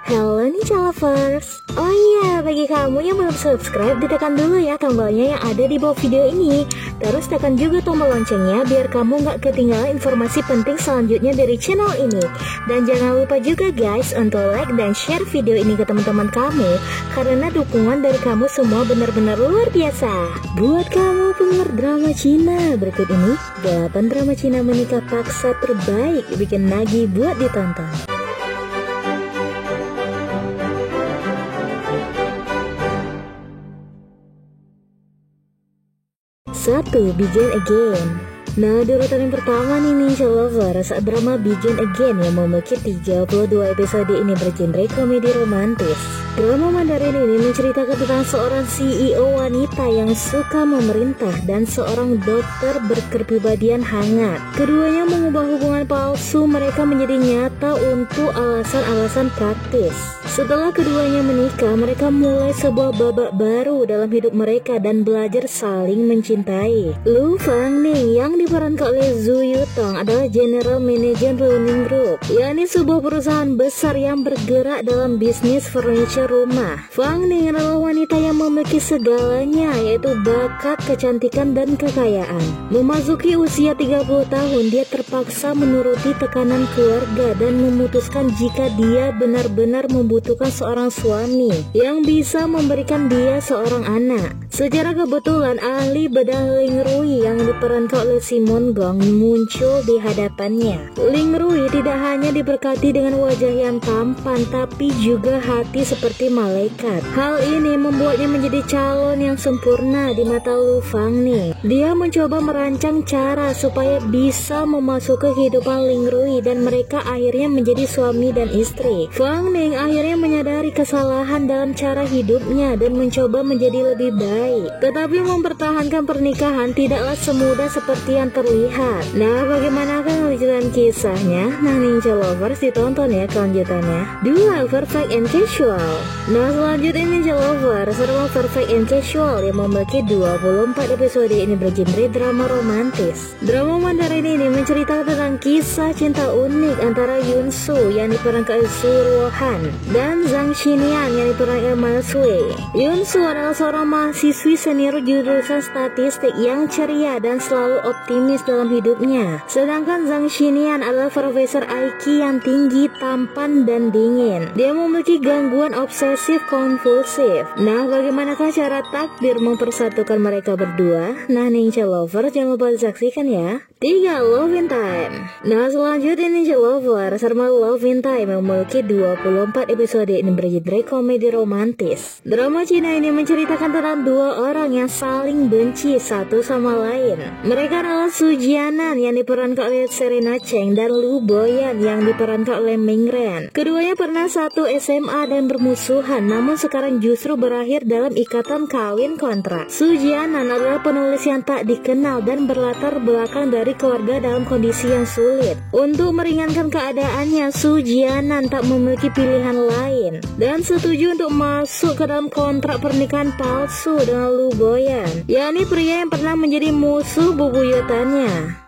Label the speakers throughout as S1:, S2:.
S1: Halo Ninja Lovers. Oh iya, bagi kamu yang belum subscribe, ditekan dulu ya tombolnya yang ada di bawah video ini. Terus tekan juga tombol loncengnya biar kamu gak ketinggalan informasi penting selanjutnya dari channel ini. Dan jangan lupa juga guys untuk like dan share video ini ke teman-teman kamu, karena dukungan dari kamu semua benar-benar luar biasa. Buat kamu penggemar drama Cina, berikut ini 8 drama Cina menikah paksa terbaik bikin nagih buat ditonton. 1. Begin Again. Nah, di urutan yang pertama nih Ninja Lovers, drama Begin Again yang memiliki 32 episode ini bergenre komedi romantis. Drama Mandarin ini menceritakan tentang seorang CEO wanita yang suka memerintah dan seorang dokter berkepribadian hangat. Keduanya mengubah hubungan palsu mereka menjadi nyata untuk alasan-alasan praktis. Setelah keduanya menikah, mereka mulai sebuah babak baru dalam hidup mereka dan belajar saling mencintai. Lu Fangning yang diperankan oleh Zhu Yutong adalah General Manager Running Group, yakni sebuah perusahaan besar yang bergerak dalam bisnis furniture rumah. Fangning adalah wanita yang memiliki segalanya, yaitu bakat, kecantikan, dan kekayaan. Memasuki usia 30 tahun, dia terpaksa menuruti tekanan keluarga dan memutuskan jika dia benar-benar membutuhkan seorang suami yang bisa memberikan dia seorang anak. Secara kebetulan, ahli bedah Ling Rui yang diperankan oleh Simon Gong muncul di hadapannya. Ling Rui tidak hanya diberkati dengan wajah yang tampan, tapi juga hati seperti malaikat. Hal ini membuatnya menjadi calon yang sempurna di mata Lu Fangning. Dia mencoba merancang cara supaya bisa memasuki kehidupan Ling Rui dan mereka akhirnya menjadi suami dan istri. Fangning akhirnya menyadari kesalahan dalam cara hidupnya dan mencoba menjadi lebih baik. Tetapi mempertahankan pernikahan tidaklah semudah seperti yang terlihat. Nah, bagaimanakah kelanjutan kisahnya? Nah, Ninja Lovers, ditonton ya kelanjutannya. 2. Perfect and Casual. Nah, selanjutnya Ninja Lovers, drama Perfect and Casual yang memiliki 24 episode ini bergenre drama romantis. Drama Mandarin ini menceritakan tentang kisah cinta unik antara Yun Soo yang diperankan oleh Su Ruohan dan Zhang Xinian yang diperankan oleh Ma Sui. Yun Soo adalah seorang mahasiswi senior jurusan statistik yang ceria dan selalu optimis dalam hidupnya. Sedangkan Zhang Xinian adalah profesor IQ yang tinggi, tampan, dan dingin. Dia memiliki gangguan obsesif kompulsif. Nah, bagaimanakah cara takdir mempersatukan mereka berdua? Nah, Ninja Lover, jangan lupa disaksikan ya. 3. Love in Time. Nah, selanjutnya Ninja Lover, drama Love in Time memiliki 24 episode ini bergenre komedi romantis. Drama Cina ini menceritakan tentang dua orang yang saling benci satu sama lain. Mereka adalah Su Jianan yang diperankan oleh Serena Cheng dan Lu Boyan yang diperankan oleh Ming Ren. Keduanya pernah satu SMA dan bermusuhan, namun sekarang justru berakhir dalam ikatan kawin kontrak. Su Jianan adalah penulis yang tak dikenal dan berlatar belakang dari keluarga dalam kondisi yang sulit. Untuk meringankan keadaannya, Su Jianan tak memiliki pilihan lain dan setuju untuk masuk ke dalam kontrak pernikahan palsu dengan Lu Boyan, yakni pria yang pernah menjadi musuh bebuyutannya.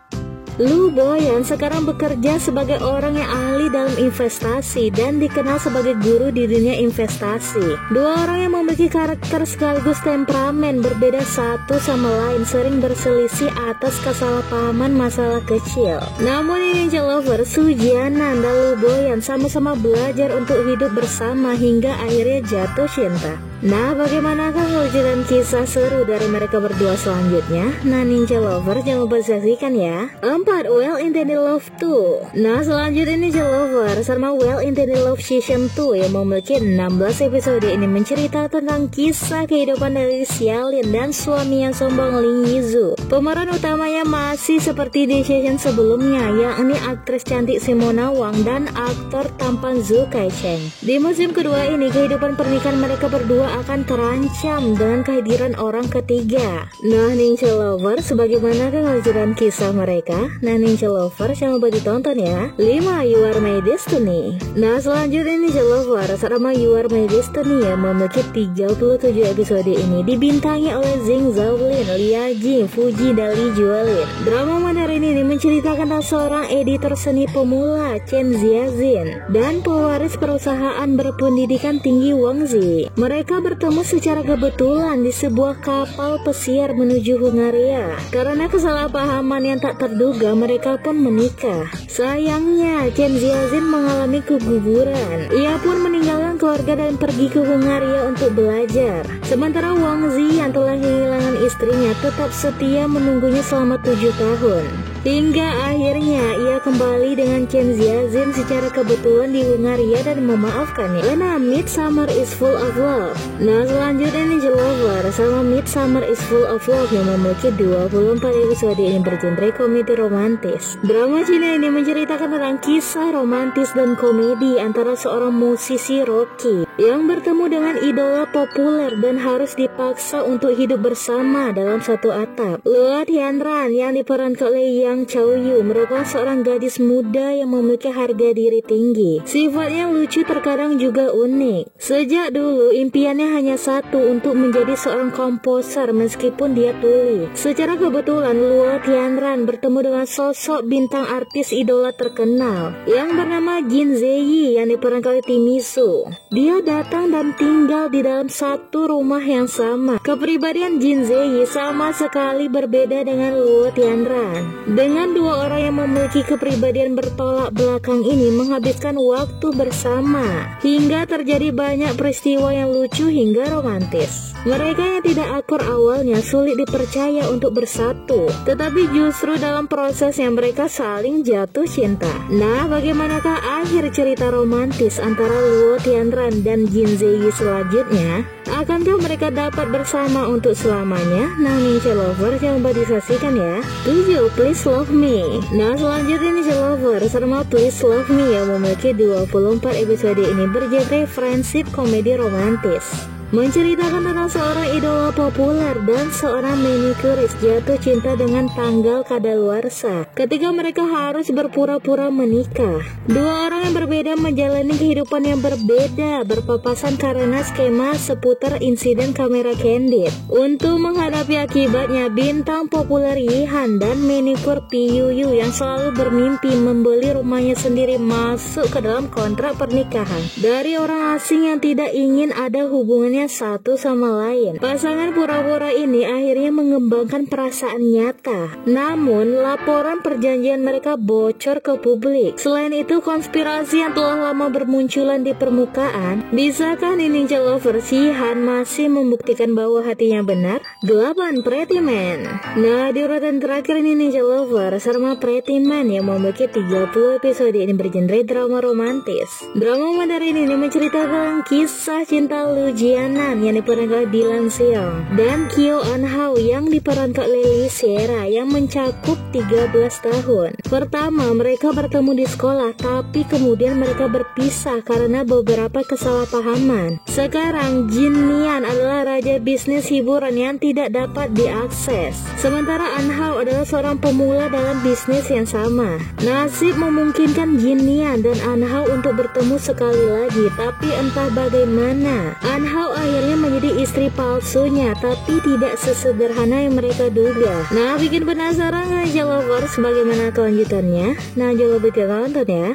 S1: Lu Boyan sekarang bekerja sebagai orang yang ahli dalam investasi dan dikenal sebagai guru di dunia investasi. Dua orang yang memiliki karakter sekaligus temperamen berbeda satu sama lain sering berselisih atas kesalahpahaman masalah kecil. Namun Ninja Lover, Su Jianan dan Lu Boyan sama-sama belajar untuk hidup bersama hingga akhirnya jatuh cinta. Nah, bagaimanakah kelanjutan kisah seru dari mereka berdua selanjutnya? Nah, Ninja Lover, jangan lupa saksikan ya. 4. Well Intended Love 2. Nah, selanjutnya Ninja Lover, sama Well Intended Love Season 2 yang memiliki 16 episode ini menceritakan tentang kisah kehidupan dari Xiaolin dan suami yang sombong Ling Yizhu. Pemeran utamanya masih seperti di season sebelumnya, yakni aktris cantik Simona Wang dan aktor tampan Zhu Kaicheng. Di musim kedua ini, kehidupan pernikahan mereka berdua mereka akan terancam dengan kehadiran orang ketiga. Nah Ninja Lovers, bagaimana kelanjutan kisah mereka? Nah Ninja Lovers, jangan lupa ditonton ya. 5. You Are My Destiny. Nah selanjutnya Ninja Lovers, drama You Are My Destiny yang memiliki 37 episode ini dibintangi oleh Zheng Zhaolin, Lia Jing, Fuji, dan Li Juelin. Drama Mandarin ini menceritakan tentang seorang editor seni pemula, Chen Jiazin, dan pewaris perusahaan berpendidikan tinggi Wang Zi. Mereka bertemu secara kebetulan di sebuah kapal pesiar menuju Hungaria. Karena kesalahpahaman yang tak terduga, mereka pun menikah. Sayangnya, Chen Jiazin mengalami keguguran. Ia pun meninggalkan keluarga dan pergi ke Hungaria untuk belajar. Sementara Wang Zi yang telah kehilangan istrinya tetap setia menunggunya selama 7 tahun. Hingga akhirnya ia kembali dengan Chen Jiazin secara kebetulan di Hungaria dan memaafkannya. Karena Midsummer is Full of Love. Nah selanjutnya Ninja Lovers, sama Midsummer is Full of Love yang memiliki 24 episode ini bergenre komedi romantis. Drama Cina ini menceritakan tentang kisah romantis dan komedi antara seorang musisi Rocky yang bertemu dengan idola populer dan harus dipaksa untuk hidup bersama dalam satu atap. Luo Tianran yang diperankan oleh Yang Chaoyu merupakan seorang gadis muda yang memiliki harga diri tinggi. Sifatnya lucu, terkadang juga unik. Sejak dulu impiannya hanya satu, untuk menjadi seorang komposer meskipun dia tuli. Secara kebetulan Luo Tianran bertemu dengan sosok bintang artis idola terkenal yang bernama Jin Zeyi yang diperankan oleh Timisu. Dia datang dan tinggal di dalam satu rumah yang sama. Kepribadian Jin Zeyi sama sekali berbeda dengan Luo Tianran. Dengan dua orang yang memiliki kepribadian bertolak belakang ini menghabiskan waktu bersama hingga terjadi banyak peristiwa yang lucu hingga romantis. Mereka yang tidak akur awalnya sulit dipercaya untuk bersatu, tetapi justru dalam proses yang mereka saling jatuh cinta. Nah, bagaimanakah akhir cerita romantis antara Luo Tianran dan Jin Zeyi selanjutnya? Akankah mereka dapat bersama untuk selamanya? Nah, Ninja Lover, jangan lupa disaksikan ya. 7. Please Love Me. Nah, selanjutnya Ninja Lover, drama Please Love Me yang memiliki 24 episode ini bergenre friendship komedi romantis. Menceritakan tentang seorang idola populer dan seorang manikuris jatuh cinta dengan tanggal kadaluarsa ketika mereka harus berpura-pura menikah. Dua orang yang berbeda menjalani kehidupan yang berbeda, berpapasan karena skema seputar insiden kamera candid. Untuk menghadapi akibatnya, bintang populer Yihan dan manikur Piyuyu yang selalu bermimpi membeli rumahnya sendiri masuk ke dalam kontrak pernikahan dari orang asing yang tidak ingin ada hubungannya satu sama lain. Pasangan pura-pura ini akhirnya mengembangkan perasaan nyata. Namun, laporan perjanjian mereka bocor ke publik. Selain itu, konspirasi yang telah lama bermunculan di permukaan. Bisakah Ninja Lovers Yihan masih membuktikan bahwa hatinya benar? 8. Pretty Man. Nah, di urutan terakhir ini Ninja Lovers sama Pretty Man yang memiliki 30 episode ini bergenre drama romantis. Drama Mandarin ini menceritakan kisah cinta Lu Jianan yang diperankan Dylan Seong dan Kyo An Hao yang diperankan Lily Sierra yang mencakup 13 tahun. Pertama, mereka bertemu di sekolah, tapi kemudian mereka berpisah karena beberapa kesalahpahaman. Sekarang Jin Nian adalah raja bisnis hiburan yang tidak dapat diakses, sementara An Hao adalah seorang pemula dalam bisnis yang sama. Nasib memungkinkan Jin Nian dan An Hao untuk bertemu sekali lagi, tapi entah bagaimana An Hao akhirnya menjadi istri palsunya, tapi tidak sesederhana yang mereka duga. Nah, bikin penasaran Ninja Lovers bagaimana kelanjutannya? Nah, jangan lupa tonton ya.